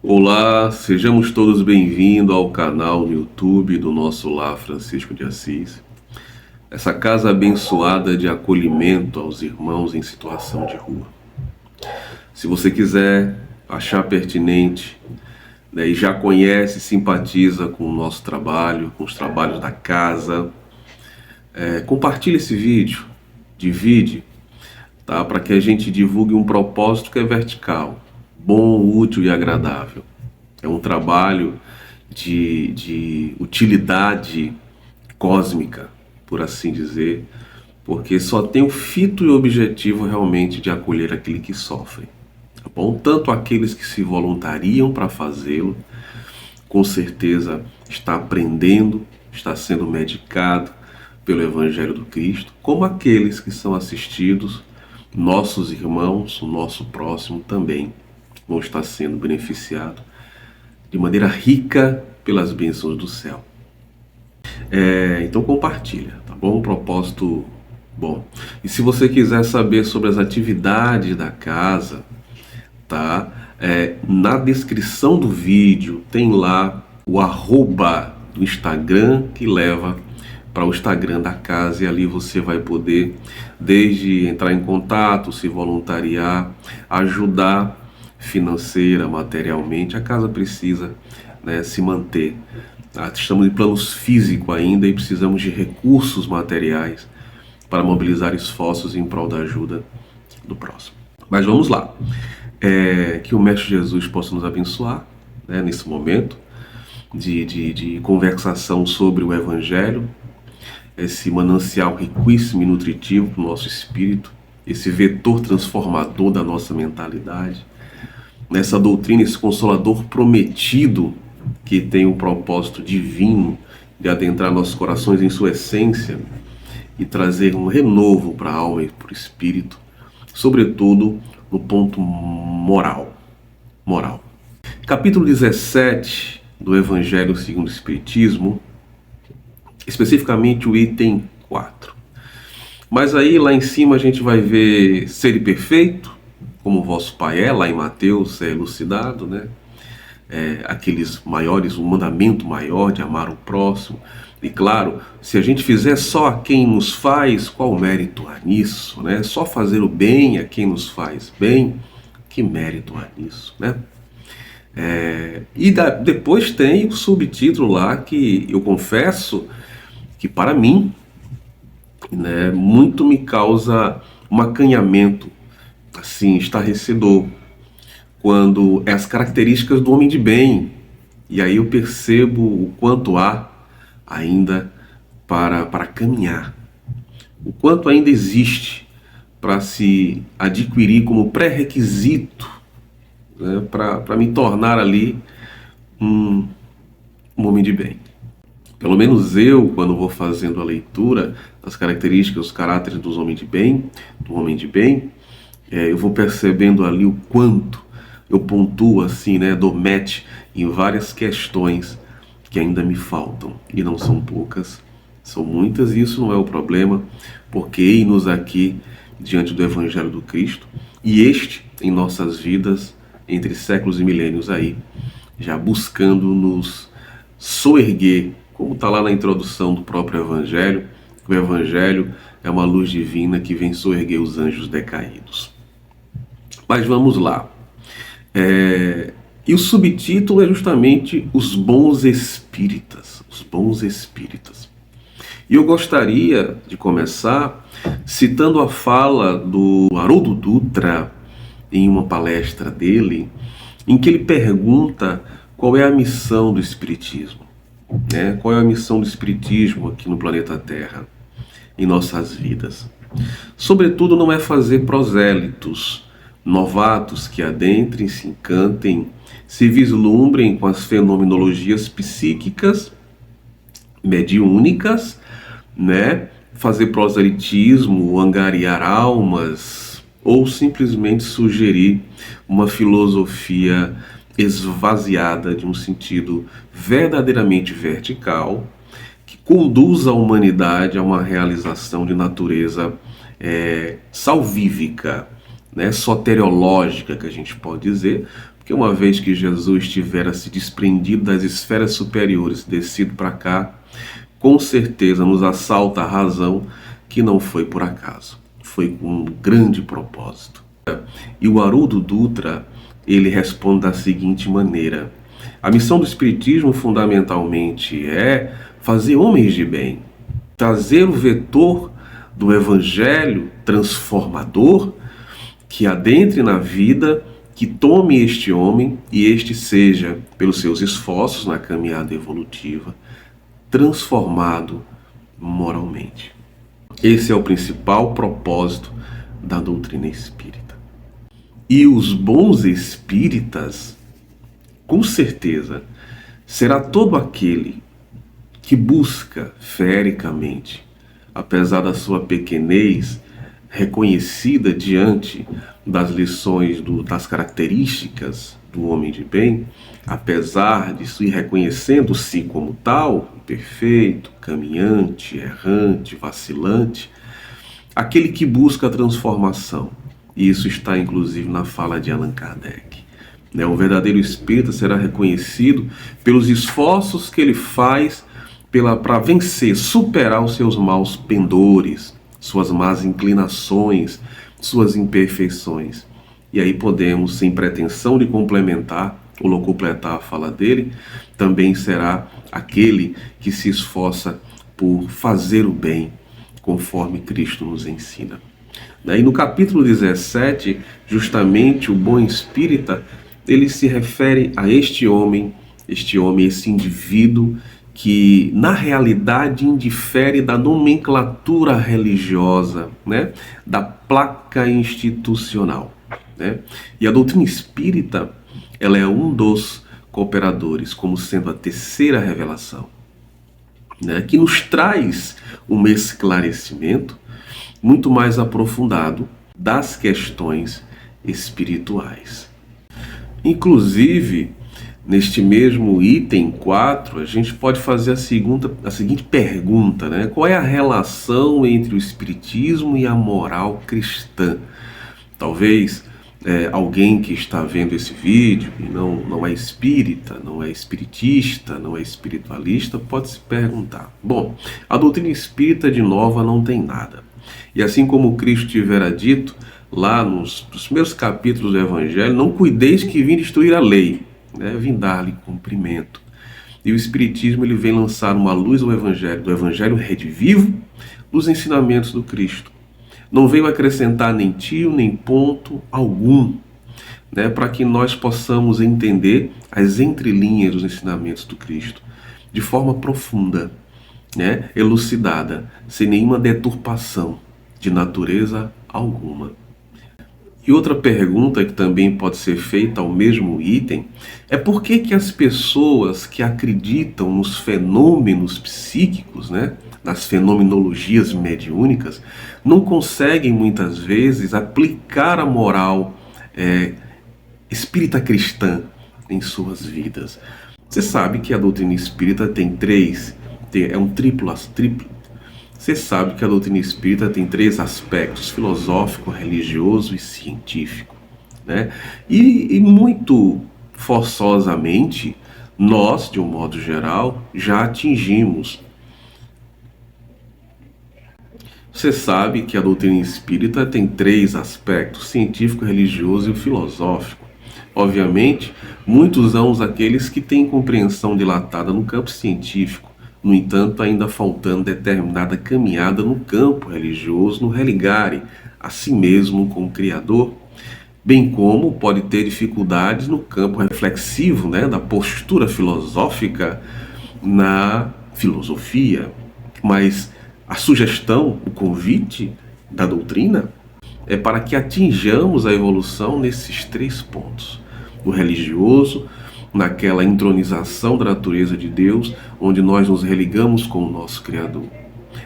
Olá, sejamos todos bem-vindos ao canal no YouTube do nosso Lar Francisco de Assis. Essa casa abençoada de acolhimento aos irmãos em situação de rua. Se você quiser achar pertinente, e já conhece, simpatiza com o nosso trabalho, com os trabalhos da casa, compartilhe esse vídeo, divide, tá? Para que a gente divulgue um propósito que é vertical, bom, útil e agradável. É um trabalho de utilidade cósmica, por assim dizer, porque só tem o fito e objetivo realmente de acolher aquele que sofre. Tá bom? Tanto aqueles que se voluntariam para fazê-lo, com certeza está aprendendo, está sendo medicado pelo Evangelho do Cristo, como aqueles que são assistidos, nossos irmãos, o nosso próximo também vão estar sendo beneficiados de maneira rica pelas bênçãos do céu. Então compartilha, tá bom? Um propósito bom. E se você quiser saber sobre as atividades da casa, tá? Na descrição do vídeo tem lá o arroba do Instagram que leva para o Instagram da casa, e ali você vai poder desde entrar em contato, se voluntariar, ajudar financeira, materialmente. A casa precisa, né, se manter. Estamos em planos físicos ainda e precisamos de recursos materiais para mobilizar esforços em prol da ajuda do próximo. Mas vamos lá. Que o Mestre Jesus possa nos abençoar, né, nesse momento de conversação sobre o Evangelho, esse manancial riquíssimo e nutritivo para o nosso espírito, esse vetor transformador da nossa mentalidade, nessa doutrina, esse consolador prometido que tem um propósito divino de adentrar nossos corações em sua essência e trazer um renovo para a alma e para o espírito, sobretudo no ponto moral. Capítulo 17 do Evangelho segundo o Espiritismo, especificamente o item 4. Mas aí lá em cima a gente vai ver ser perfeito, como o vosso Pai é, lá em Mateus é elucidado, né? Aqueles maiores, o mandamento maior de amar o próximo. E claro, se a gente fizer só a quem nos faz, qual o mérito há nisso, né? Só fazer o bem a quem nos faz bem, que mérito há nisso, né? Depois tem o subtítulo lá que eu confesso que para mim, né, muito me causa um acanhamento, assim, estarrecedor, quando é as características do homem de bem, e aí eu percebo o quanto há ainda para caminhar, o quanto ainda existe para se adquirir como pré-requisito, né, para me tornar ali um homem de bem. Pelo menos eu, quando vou fazendo a leitura das características, os caráteres dos homens de bem, do homem de bem, eu vou percebendo ali o quanto eu pontuo assim, né, dou match em várias questões que ainda me faltam. E não são poucas, são muitas, e isso não é o problema, porque eis-nos aqui diante do Evangelho do Cristo, e este em nossas vidas, entre séculos e milênios aí, já buscando nos soerguer, como está lá na introdução do próprio Evangelho. O Evangelho é uma luz divina que vem soerguer os anjos decaídos. Mas vamos lá. E o subtítulo é justamente os bons espíritas. Os bons espíritas. E eu gostaria de começar citando a fala do Haroldo Dutra em uma palestra dele, em que ele pergunta qual é a missão do Espiritismo. Qual é a missão do Espiritismo aqui no planeta Terra, em nossas vidas? Sobretudo não é fazer prosélitos, novatos que adentrem, se encantem, se vislumbrem com as fenomenologias psíquicas, mediúnicas, né? Fazer proselitismo, angariar almas, ou simplesmente sugerir uma filosofia esvaziada de um sentido verdadeiramente vertical, que conduz a humanidade a uma realização de natureza salvífica, né, soteriológica, que a gente pode dizer, que uma vez que Jesus tivera se desprendido das esferas superiores, descido para cá, com certeza nos assalta a razão que não foi por acaso, foi com um grande propósito. E o Haroldo Dutra, ele responde da seguinte maneira: a missão do Espiritismo fundamentalmente é fazer homens de bem, trazer o vetor do Evangelho transformador que adentre na vida, que tome este homem e este seja, pelos seus esforços na caminhada evolutiva, transformado moralmente. Esse é o principal propósito da doutrina espírita. E os bons espíritas, com certeza, será todo aquele que busca fericamente, apesar da sua pequenez, reconhecida diante das lições das características do homem de bem, apesar disso ir reconhecendo-se como tal, imperfeito, caminhante, errante, vacilante, aquele que busca a transformação. E isso está inclusive na fala de Allan Kardec. O verdadeiro espírita será reconhecido pelos esforços que ele faz para vencer, superar os seus maus pendores, suas más inclinações, suas imperfeições. E aí podemos, sem pretensão de complementar ou locupletar a fala dele, também será aquele que se esforça por fazer o bem, conforme Cristo nos ensina. E no capítulo 17, justamente o bom espírita, ele se refere a este homem, esse indivíduo que na realidade indifere da nomenclatura religiosa, da placa institucional. E a doutrina espírita, ela é um dos cooperadores, como sendo a terceira revelação, que nos traz um esclarecimento muito mais aprofundado das questões espirituais. Inclusive, neste mesmo item 4, a gente pode fazer a seguinte pergunta, qual é a relação entre o espiritismo e a moral cristã? Talvez alguém que está vendo esse vídeo e não é espírita, não é espiritista, não é espiritualista, pode se perguntar. Bom, a doutrina espírita de nova não tem nada. E assim como Cristo tivera dito lá nos primeiros capítulos do Evangelho, não cuideis que vim destruir a lei, vim dar-lhe cumprimento. E o Espiritismo ele vem lançar uma luz ao Evangelho, do Evangelho redivivo, dos ensinamentos do Cristo. Não veio acrescentar nem tio, nem ponto algum, para que nós possamos entender as entrelinhas dos ensinamentos do Cristo de forma profunda, elucidada, sem nenhuma deturpação de natureza alguma. E outra pergunta que também pode ser feita ao mesmo item é por que as pessoas que acreditam nos fenômenos psíquicos, nas fenomenologias mediúnicas, não conseguem muitas vezes aplicar a moral espírita cristã em suas vidas. Você sabe que a doutrina espírita tem um triplo. Você sabe que a doutrina espírita tem 3 aspectos: filosófico, religioso e científico. E muito forçosamente, nós, de um modo geral, já atingimos. Você sabe que a doutrina espírita tem 3 aspectos: científico, religioso e o filosófico. Obviamente, muitos são aqueles que têm compreensão dilatada no campo científico. No entanto, ainda faltando determinada caminhada no campo religioso, no religare a si mesmo com o Criador, bem como pode ter dificuldades no campo reflexivo, da postura filosófica na filosofia. Mas a sugestão, o convite da doutrina é para que atinjamos a evolução nesses 3 pontos: no religioso, naquela entronização da natureza de Deus, onde nós nos religamos com o nosso Criador.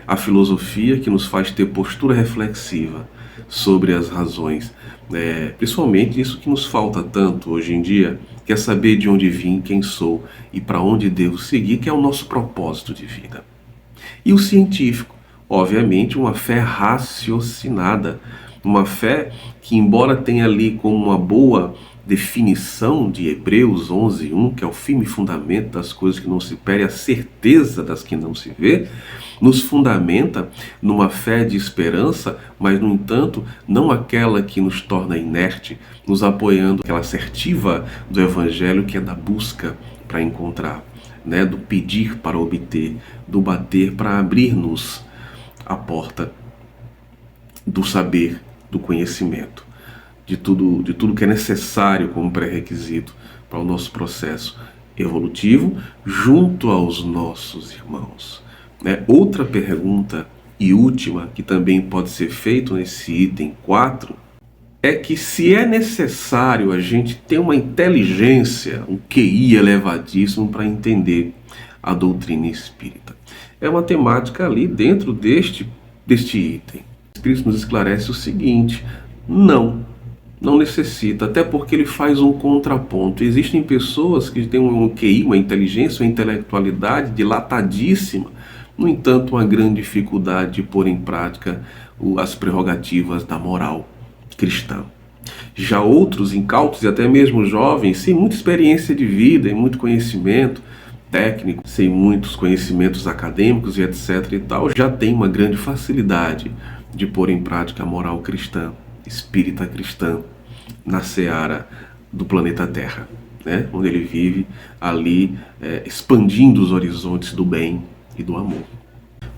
A filosofia, que nos faz ter postura reflexiva sobre as razões, principalmente isso que nos falta tanto hoje em dia, que é saber de onde vim, quem sou e para onde devo seguir, que é o nosso propósito de vida. E o científico, obviamente, uma fé raciocinada, uma fé que, embora tenha ali como uma boa definição de Hebreus 11:1, que é o firme fundamento das coisas que não se perde, a certeza das que não se vê, nos fundamenta numa fé de esperança, mas, no entanto, não aquela que nos torna inerte, nos apoiando aquela assertiva do Evangelho, que é da busca para encontrar, né? Do pedir para obter, do bater para abrir-nos a porta do saber, do conhecimento, de tudo que é necessário como pré-requisito para o nosso processo evolutivo junto aos nossos irmãos. Outra pergunta e última que também pode ser feita nesse item 4 é que se é necessário a gente ter uma inteligência, um QI elevadíssimo para entender a doutrina espírita. É uma temática ali dentro deste item. O Espírito nos esclarece o seguinte: não necessita, até porque ele faz um contraponto. Existem pessoas que têm um QI, uma inteligência, uma intelectualidade dilatadíssima, no entanto, uma grande dificuldade de pôr em prática as prerrogativas da moral cristã. Já outros incautos e até mesmo jovens, sem muita experiência de vida e muito conhecimento técnico, sem muitos conhecimentos acadêmicos e etc e tal, já tem uma grande facilidade de pôr em prática a moral cristã, espírita cristã, na seara do planeta Terra, né? Onde ele vive ali expandindo os horizontes do bem e do amor.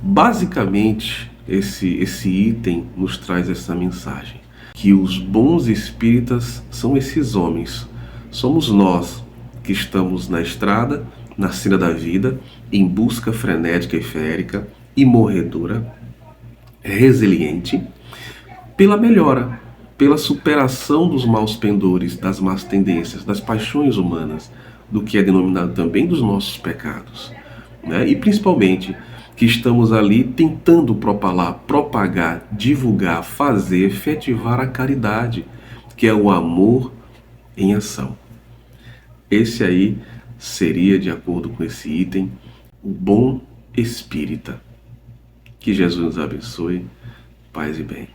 Basicamente, esse item nos traz essa mensagem, que os bons espíritas são esses homens, somos nós que estamos na estrada, na sina da vida, em busca frenética e férica e morredora, resiliente, pela melhora, pela superação dos maus pendores, das más tendências, das paixões humanas, do que é denominado também dos nossos pecados, né? E principalmente que estamos ali tentando propagar, divulgar, fazer, efetivar a caridade, que é o amor em ação. Esse aí seria, de acordo com esse item, o bom espírita. Que Jesus nos abençoe, paz e bem.